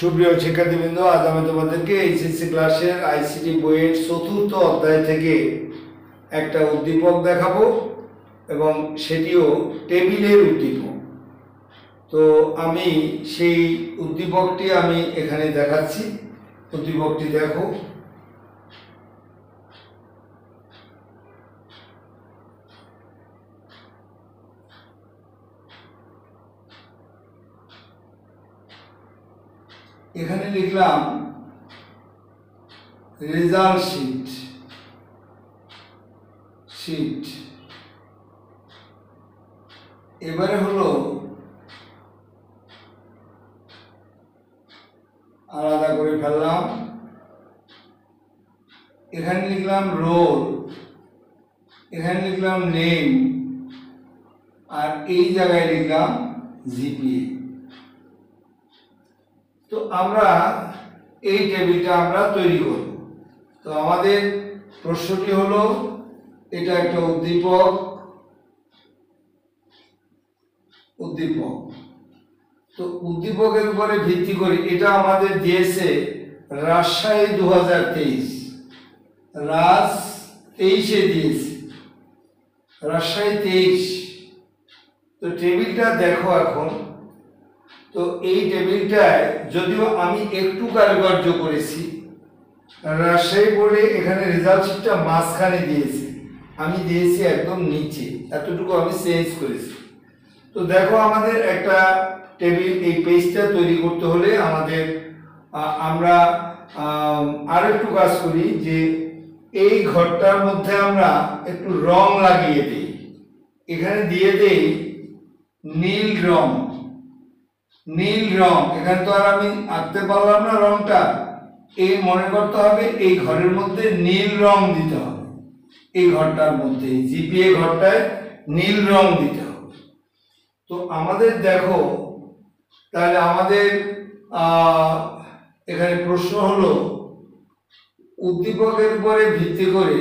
সুপ্রিয় শিক্ষার্থীবৃন্দ, আজ আমি তোমাদেরকে এইচএসসি ক্লাসের আইসিটি বইয়ের ৪র্থ অধ্যায় থেকে একটা উদ্দীপক দেখাবো এবং সেটিও টেবিলের উদ্দীপক। তো আমি সেই উদ্দীপকটি এখানে দেখাচ্ছি। উদ্দীপকটি দেখো। এখানে লিখলাম রেজাল্ট শিট। এবারে হলো আলাদা করে ফেললাম। এখানে লিখলাম রোল, এখানে লিখলাম নেম, আর এই জায়গায় লিখলাম জিপিএ। তো আমরা এই টেবিলটা তৈরি করব। তো আমাদের প্রশ্নটি হলো, এটা একটা উদ্দীপক। তো উদ্দীপকের উপরে ভিত্তি করে এটা আমাদের দিয়েছে রাজশাহী 2023, রাজ 23-এ দিয়েছে, রাজশাহী 23। তো টেবিলটা দেখো এখন। তো এই টেবিলটায় যদিও আমি একটু কারুকার্য করেছি, রাজশাহী বোর্ডে এখানে রেজাল্ট শিটটা মাঝখানে দিয়েছি, আমি দিয়েছি একদম নিচে, এতটুকু আমি চেঞ্জ করেছি। তো দেখো, আমাদের একটা টেবিল, এই পেজটা তৈরি করতে হলে আমরা আর একটু কাজ করি, যে এই ঘরটার মধ্যে আমরা একটু রং লাগিয়ে দিই। এখানে দিয়ে দেই নীল রং। এখানে তো আর আমি আঁকতে পারলাম না রংটা, এই মনে করতে হবে এই ঘরের মধ্যে নীল রং দিতে হবে। এই ঘরটার মধ্যে, জিপিএ ঘরটায় নীল রং দিতে হবে। তো আমাদের দেখো, তাহলে আমাদের এখানে প্রশ্ন হলো, উদ্দীপকের উপরে ভিত্তি করে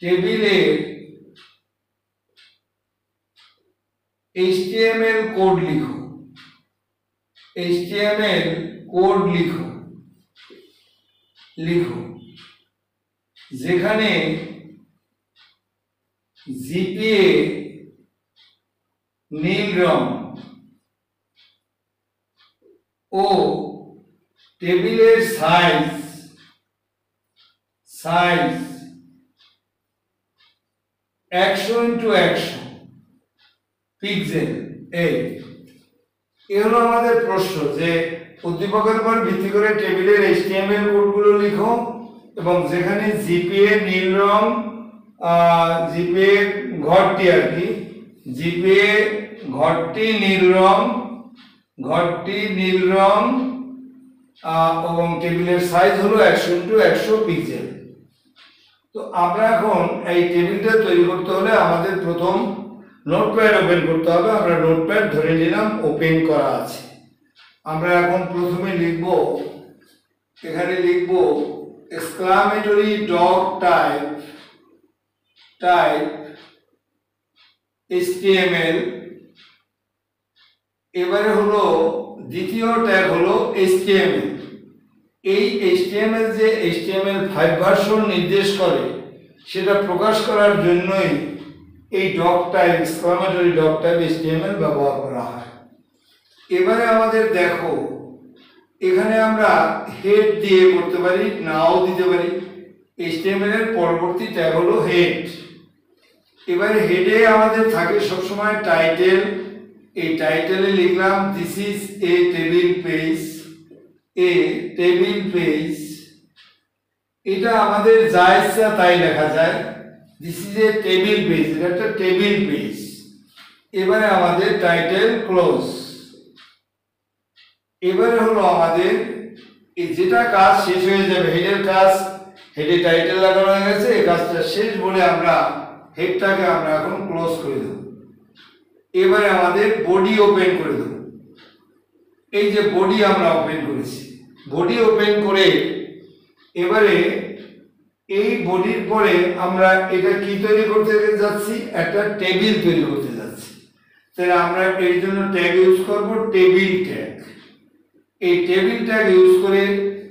টেবিলে HTML কোড লিখো, যেখানে জিপিএ নীল রং ও টেবিলের সাইজ 100x100 পিক্সেল। এই হলো আমাদের প্রশ্ন, যে উদ্দীপকের উপর ভিত্তি করে টেবিলের HTML কোডগুলো লিখো, এবং যেখানে জিপিএ নীল রং, জিপিএ ঘরটি জিপিএ ঘরটি নীল রং, এবং টেবিলের সাইজ হলো 100x100 পিক্সেল। তো আমরা এখন এই টেবিলটা তৈরি করতে হলে আমাদের প্রথম নোটপ্যাড ওপেন করতে হবে। আমরা নোটপ্যাড ধরে নিলাম, ওপেন করা আছে। আমরা এখন প্রথমে এখানে লিখব এক্সক্লামেটরি ডগ টাইপ HTML। এবারে হলো দ্বিতীয় ট্যাগ হলো HTML। এই HTML যে HTML5 ভার্সন নির্দেশ করে, সেটা প্রকাশ করার জন্যই এই এক্সক্লামেটরি ডগ টাইপ HTML ব্যবহার করা হয়। এবারে আমাদের দেখো, এখানে আমরা হেড দিয়ে করতে পারি, নাও দিতে পারি। HTML এর পরবর্তী ট্যাগ হলো হেড। এবারে হেডে আমাদের থাকে সবসময় টাইটেল। এই টাইটেলে লিখলাম this is a table page. এটা আমাদের যা ইচ্ছা তাই লেখা যায়, this is a table page, এটা একটা টেবিল পেজ। এবারে আমাদের টাইটেল ক্লোজ। এবারে হলো আমাদের যেটা কাজ শেষ হয়ে যাবে, হেডের কাজ, হেডে টাইটেল লাগানো হয়ে গেছে, এই কাজটা শেষ বলে আমরা হেডটাকে এখন ক্লোজ করে দেব। এবারে আমাদের বডি ওপেন করে দেব। এই যে বডি আমরা ওপেন করেছি, বডি ওপেন করে এবারে এই বডির পরে আমরা এটা কি তৈরি করতে যাচ্ছি, একটা টেবিল তৈরি করতে যাচ্ছি। তাহলে আমরা এর জন্য ট্যাগ ইউজ করব, টেবিল ট্যাগ। এই টেবিল ট্যাগ ইউজ করে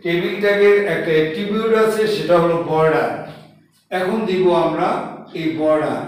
টেবিল ট্যাগের একটা অ্যাট্রিবিউট আছে, সেটা হলো বর্ডার। এখন দিব আমরা এই বর্ডার।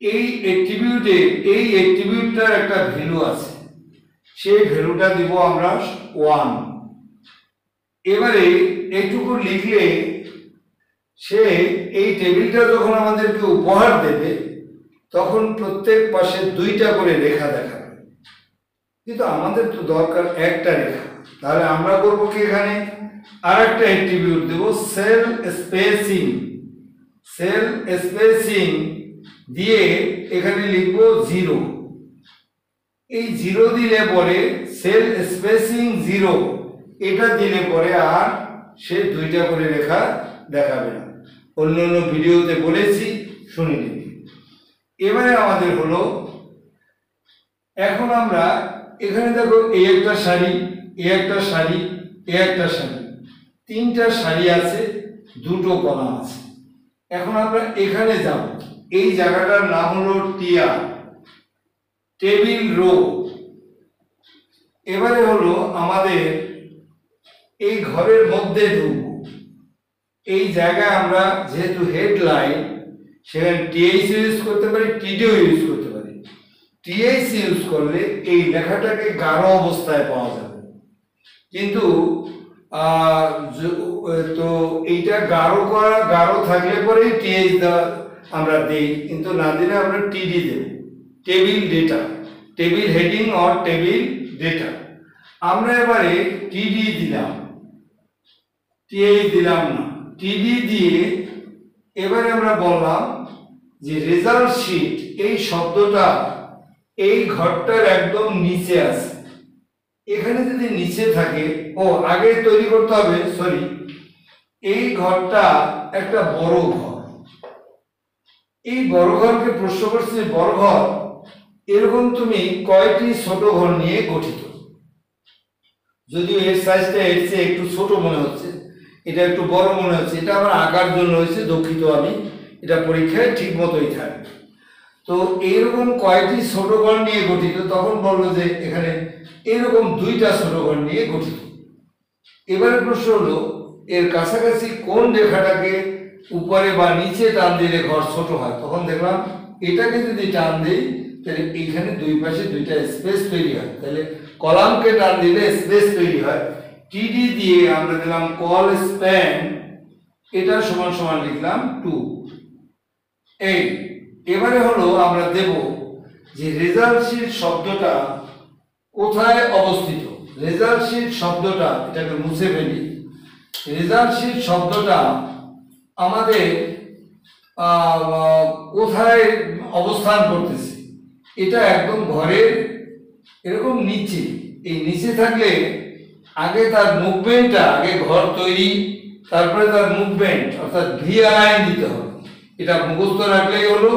এই অ্যাট্রিবিউটটার একটা ভ্যালু আছে, সেই ভ্যালুটা দিব আমরা 1। এবারে এইটুকু লিখলে সে এই টেবিলটা যখন আমাদেরকে উপহার দেবে তখন প্রত্যেক পাশে 2টা করে রেখা দেখাবে, কিন্তু আমাদের তো দরকার একটা রেখা। তাহলে আমরা করব কি, এখানে আরেকটা অ্যাট্রিবিউট দেব, সেল স্পেসিং। সেল স্পেসিং দিয়ে এখানে লিখব 0। এই 0 দিলে পরে সেল স্পেসিং 0 এটা দিলে পরে আর সে 2টা করে রেখা দেখাবে না। অন্যান্য ভিডিওতে বলেছি, শুনে নিন। এবারে আমাদের হলো, এখন আমরা এখানে দেখো এই একটা শাড়ি, এই একটা শাড়ি, এই একটা শাড়ি, 3টা শাড়ি আছে, 2টো কলাম আছে। এখন আমরা এখানে যাব, এই জায়গাটার নাম হলো টিআর, টেবিল রো। এবারে হলো আমাদের এই ঘরের মধ্যে ঢুকবো। এই জায়গায় আমরা যেহেতু হেডলাইন, সেখানে টিএইচ ইউজ করতে পারি, টিডিও ইউজ করতে পারি। টিএইচ ইউজ করলে এই লেখাটাকে গাঢ় অবস্থায় পাওয়া যাবে, কিন্তু তো এইটা গাঢ় থাকলে পরেই টিএইচ আমরা দিই, কিন্তু না দিলে আমরা টিডি দেব, table data, table heading or table data. আমরা এবারে টিডি দিলাম, টিএইচ দিলাম না, টিডি দিয়ে এবারে আমরা বললাম যে রেজাল্ট শিট, এই শব্দটা এই ঘরটার একদম নিচে আছে। এখানে যদি নিচে থাকে, আগে তৈরি করতে হবে, সরি, এই ঘরটা একটা বড় ঘর। এই বড় ঘরকে প্রশ্ন করছে, বড় ঘর এরকম তুমি কয়টি ছোট ঘর নিয়ে গঠিত? যদিও এর সাইজটা এর চেয়ে একটু ছোট মনে হচ্ছে, এটা একটু বড় মনে হচ্ছে, এটা আমার আঁকার জন্য হয়েছে, দুঃখিত আমি, এটা পরীক্ষায় ঠিক মতোই থাকবে। তো এইরকম কয়টি ছোট ঘর নিয়ে গঠিত, তখন বললো যে এখানে এরকম 2টা ছোট ঘর নিয়ে গঠিত। এবারে প্রশ্ন হলো, এর কাছাকাছি কোন রেখাটাকে উপরে বা নিচে টান দিলে ঘর ছোট হয়? তখন দেখলাম এটাকে যদি টান দিই তাহলে এইখানে 2 পাশে 2টা স্পেস তৈরি হয়, তাহলে কলামকে টান দিলে স্পেস তৈরি হয়। টিডি দিয়ে আমরা দিলাম কল স্প্যান, এটা সমান সমান লিখলাম 2। এই এবারে হলো আমরা দেব যে রেজাল্ট শিট শব্দটা কোথায় অবস্থিত। রেজাল্ট শিট শব্দটা, এটাকে মুছে ফেলি, রেজাল্ট শিট শব্দটা আমাদের কোথায় অবস্থান করতেছে? এটা একদম ঘরের এরকম নিচে। এই নিচে থাকলে আগে তার মুভমেন্টটা, আগে ঘর তৈরি, তারপরে তার মুভমেন্ট, অর্থাৎ ভি লাইন দিতে হবে। এটা মুখস্থ রাখলেই হলো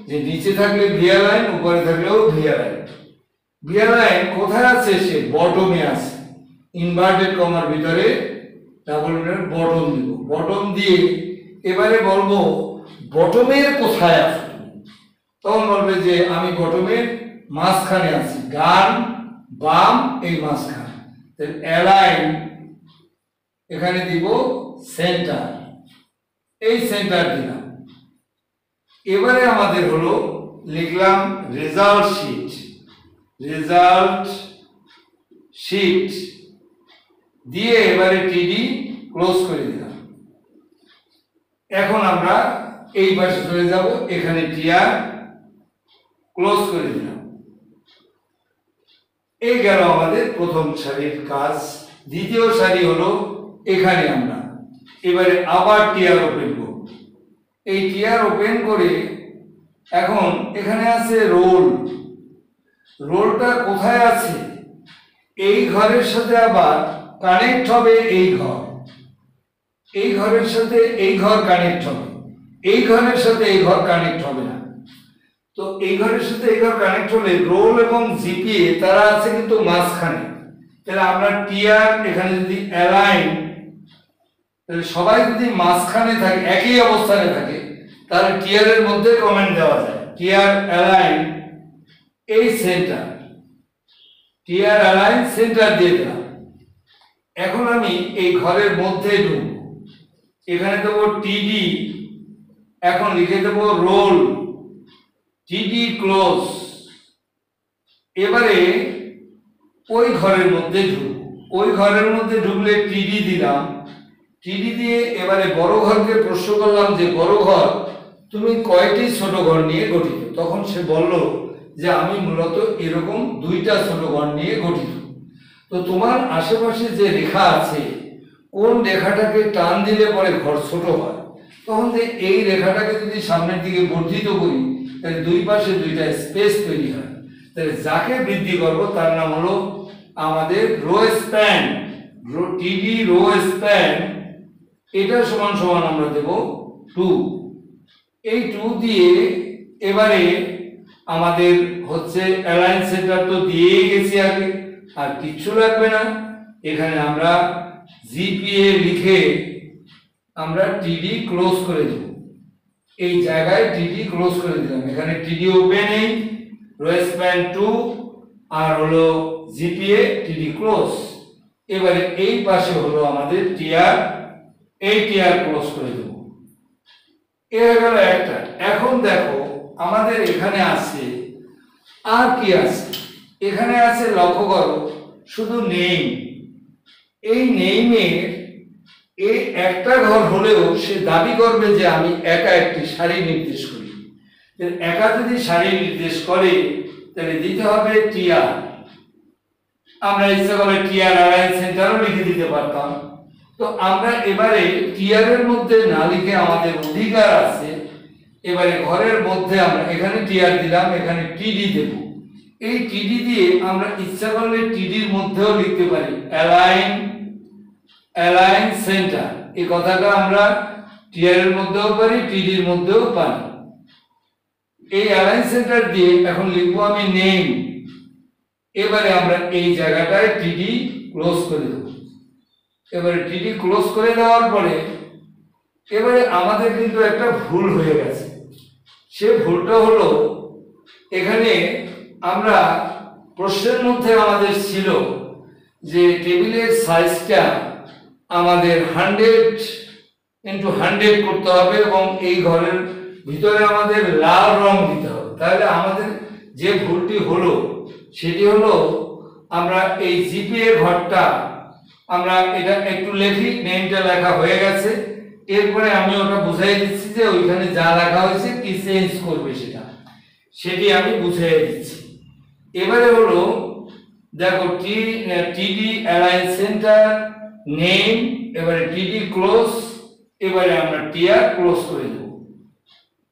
যে নিচে থাকলে ভি লাইন, উপরে থাকলেও ভি লাইন। ভি লাইন কোথায় আছে? সে বটমে আছে, ইনভার্টেড কমার ভিতরে ডাবল বটম দিব। বটম দিয়ে এবারে বলবো বটমের কোথায় আছে, তখন বলবে যে আমি বটমের মাঝখানে আছি, গান বাম এই মাঝখানে, অ্যালাইন এখানে দিব সেন্টার, এই সেন্টার দিলাম। এবারে আমাদের হলো লিখলাম রেজাল্ট শিট, রেজাল্ট শিট দিয়ে এবারে টিডি ক্লোজ করে দিলাম। এখন আমরা এই পাশে চলে যাব, এখানে টিআর ক্লোজ করে দিলাম। এই গেল আমাদের প্রথম সারির কাজ। দ্বিতীয় সারি হলো এখানে আমরা এবারে আবার টিআর ওপেন করব। এই টিআর ওপেন করে এখন এখানে আছে রোল। রোলটা কোথায় আছে? এই ঘরের সাথে আবার কানেক্ট হবে এই ঘর, এই ঘরের সাথে এই ঘর কানেক্ট হবে, এই ঘরের সাথে এই ঘর কানেক্ট হবে না। তো এই ঘরের সাথে এই ঘর কানেক্ট হলে রোল এবং জিপিএ তারা আছে কিন্তু মাঝখানে। তাহলে আমরা টিআর এখানে যদি অ্যালাইন তাহলে সবাই যদি মাঝখানে থাকে, একই অবস্থানে থাকে, তাহলে টিয়ার এর মধ্যে কমেন্ট দেওয়া যায় টিয়ার অ্যালাইন এই সেন্টার, টিয়ার অ্যালাইন সেন্টার দিয়ে দিলাম। এখন আমি এই ঘরের মধ্যে ঢুকবো, এখানে দেবো টিডি, এখন লিখে দেবো রোল, টিডি ক্লোজ। এবারে ওই ঘরের মধ্যে ঢুকবো, ওই ঘরের মধ্যে ঢুকলে টিডি দিলাম, টিডি দিয়ে এবারে বড় ঘরকে প্রশ্ন করলাম যে বড় ঘর তুমি কয়টি ছোট ঘর নিয়ে গঠিত? তখন সে বলল যে আমি মূলত এরকম 2টা ছোট ঘর নিয়ে গঠিত। তো তোমার আশেপাশে যে রেখা আছে, কোন রেখাটাকে টান দিলে পরে ঘর ছোট হয়? তখন যে এই রেখাটাকে যদি সামনের দিকে বর্ধিত করি, তাহলে দুই পাশে 2টা স্পেস তৈরি হয়। তাহলে যাকে বৃদ্ধি করব তার নাম হলো আমাদের রো স্প্যান, টিডি রো স্প্যান। এটা সমান সমান আমরা দেব 2। এই 2 দিয়ে এবারে আমাদের হচ্ছে অ্যালাইন সেন্টার তো দিয়েই গেছি আগে, আর কিচ্ছু লাগবে না। এখানে আমরা জিপিএ লিখে আমরা টিডি ক্লোজ করে দেব, এই জায়গায় টিডি ক্লোজ করে দিলাম। এখানে টিডি ওপেনিং, রো স্প্যান 2, আর হলো জিপিএ টিডি ক্লোজ। এবারে এই পাশে হলো আমাদের টিআর, এই টিআর ক্লোজ করে দেব। এ হয়ে গেল একটা। এখন দেখো আমাদের এখানে আছে আর কি আছে, এখানে আছে লক্ষ্য করো শুধু নেম। এই নেইমের এই একটা ঘর হলেও সে দাবি করবে যে আমি একা একটি সারি নির্দেশ করি। একা যদি সারি নির্দেশ করে তাহলে দিতে হবে টিআর। আমরা ইচ্ছা করলে টিআর অ্যালাইন সেন্টারও লিখে দিতে পারতাম। তো আমরা এবারে টিআর এর মধ্যে না লিখে আমাদের অধিকার আছে, এবারে ঘরের মধ্যে আমরা এখানে টিআর দিলাম, এখানে টিডি দেব। এই টিডি দিয়ে আমরা ইচ্ছা করলে টিডির মধ্যেও লিখতে পারি অ্যালাইন, অ্যালাইন সেন্টার। এই কথাটা আমরা টিআর এর মধ্যেও পারি, টিডির মধ্যেও পারি। এই অ্যালাইন সেন্টার দিয়ে এখন লিখবো আমি নেম। এবারে আমরা এই জায়গাটায় টিডি ক্লোজ করে দেব। এবারে টিডি ক্লোজ করে দেওয়ার পরে এবারে আমাদের কিন্তু একটা ভুল হয়ে গেছে। সে ভুলটা হলো এখানে আমরা প্রশ্নের মধ্যে আমাদের ছিল যে টেবিলের সাইজটা আমাদের 100x100 করতে হবে এবং এই ঘরের ভিতরে আমাদের লাল রং দিতে হবে। তাহলে আমাদের যে ভুলটি হলো সেটি হলো আমরা এই জিপিএ ঘরটা আমরা এটা একটু লেখি, নেমটা লেখা হয়ে গেছে। এরপরে আমি ওটা বুঝাই দিচ্ছি যে ওইখানে যা লেখা হয়েছে কি চেঞ্জ করবে সেটি আমি বুঝিয়ে দিচ্ছি। এবারে হলো দেখো টিডি অ্যালাইন সেন্টার নেম, এবারে টিডি ক্লোজ, এবারে আমরা টিআর ক্লোজ করে দেব।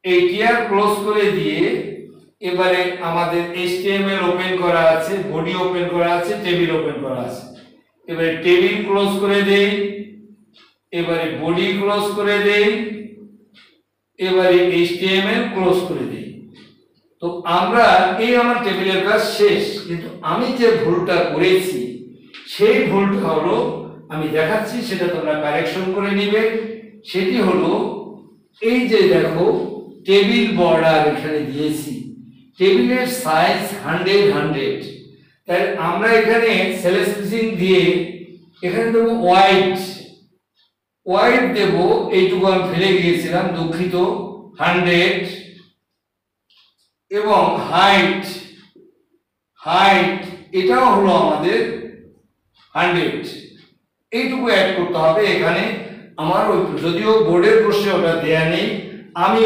এই টিআর ক্লোজ করে দিয়ে এবারে আমাদের এইচটিএমএল ওপেন করা আছে, বডি ওপেন করা আছে, টেবিল ওপেন করা আছে। এবারে টেবিল ক্লোজ করে দেই, এবারে বডি ক্লোজ করে দেই, এবারে এইচটিএমএল ক্লোজ করে দেই। তো আমরা এই আমার টেবিলের কাজ শেষ। কিন্তু আমি যে ভুলটা করেছি সেই ভুলটা হলো, আমি দেখাচ্ছি সেটা তোমরা কারেকশন করে নিবে। সেটি হলো এই যে দেখো টেবিল বর্ডার এখানে দিয়েছি, টেবিলের সাইজ 100 তাই আমরা এখানে সেল স্পেসিং দিয়ে এখানে দেবো ওয়াইড দেব। এইটুকু আমি ফেলে গিয়েছিলাম, দুঃখিত। 100 এবং হাইট এটাও হলো আমাদের 100। এইটুকু অ্যাড করতে হবে এখানে। আমার যদিও বোর্ডের প্রশ্নে ওটা দেয়া নেই, আমি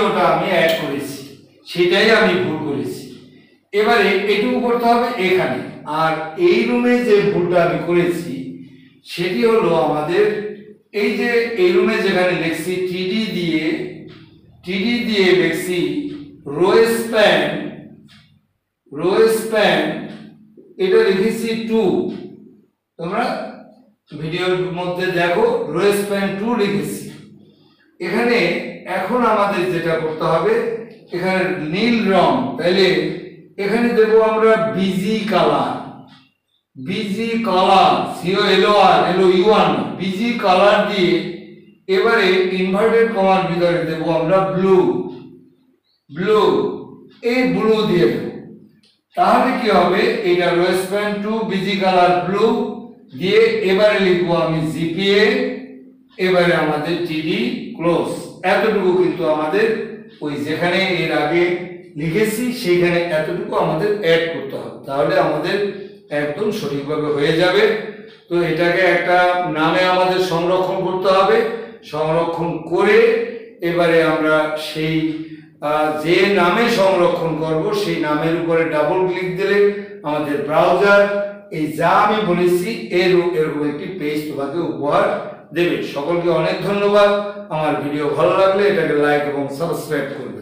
অ্যাড করেছি, সেটাই আমি ভুল করেছি। এবারে এটুকু করতে হবে এখানে। আর এই রুমে যে ভুলটা আমি করেছি সেটি হলো আমাদের এই যে এই রুমে যেখানে লিখছি টিডি দিয়ে লিখছি রো স্প্যান, এটা লিখেছি 2। তোমরা ভিডিওর মধ্যে দেখো রো স্প্যান 2 লিখেছি। এখানে এখন আমাদের যেটা করতে হবে, এখানে নীল রং, তাহলে এখানে দেবো আমরা busy colour, COLOUR busy colour দিয়ে এবারে ইনভার্টেড কমার ভিতরে দেব আমরা ব্লু, ব্লু, এই ব্লু দিয়ে দেব। তাহলে কি হবে, এটা respond too busy colour blue দিয়ে এবারে লিখবো আমি জিপিএ, এবারে আমাদের টিডি ক্লোজ। এতটুকু কিন্তু আমাদের ওই যেখানে এর আগে লিখেছি সেইখানে এতটুকু আমাদের অ্যাড করতে হবে, তাহলে আমাদের একদম সঠিকভাবে হয়ে যাবে। তো এটাকে একটা নামে আমাদের সংরক্ষণ করতে হবে, সংরক্ষণ করে এবারে আমরা সেই যে নামে সংরক্ষণ করব সেই নামের উপরে ডাবল ক্লিক দিলে আমাদের ব্রাউজার এই যা আমি বলেছি এরকম একটি পেজ তোমাকে উপহার দেবে। সকলকে অনেক ধন্যবাদ। আমার ভিডিও ভালো লাগলে এটাকে লাইক এবং সাবস্ক্রাইব করবে।